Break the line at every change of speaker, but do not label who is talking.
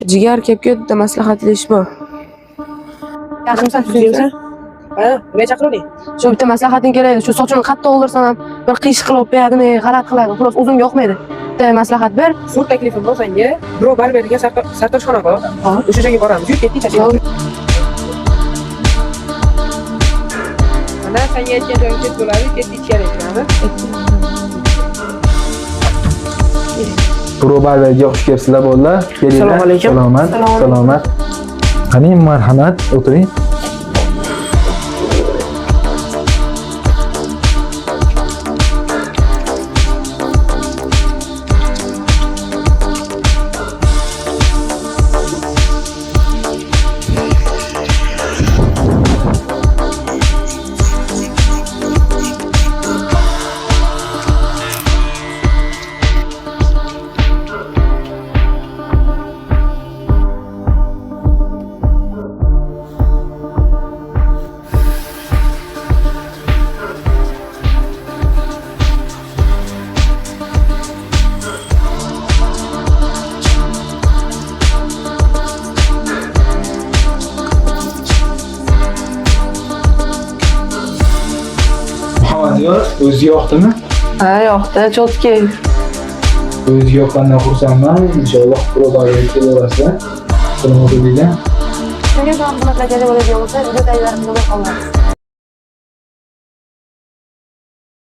Jigar kelib bitta maslahatlash bor. Yaxshimsan, tushunsan?
Ha, nima chaqirding?
Shu bitta maslahating kerak. Shu sochimni qattiq oldirsam ham bir qiyshiq qilib beradi, g'alat qiladi. Xolos o'zimga yoqmaydi. Bitta maslahat ber.
Sud taklifim bor senga. Birov barberga sartaroshxona bor. O'sha joyga boramiz. Yur ketdik, chaching. Mana senga aytgan joying ket bo'ladi, ketdik ichkari kiramiz.
Pro barberga xush kelibsizlar bolalar. Kelinglar.
Assalomu alaykum.
Salomat. Qani, marhamat, o'tiring. O'ziga yoqdimi?
Ha, yoqdi, chotki.
O'ziga yoqqandan xursandman. Inshaalloh pro barberga kelaverasizlar. Salomat bo'linglar.
Nega bunaqa jajji bo'ladigan bo'lsa, videodagilarni qolamiz.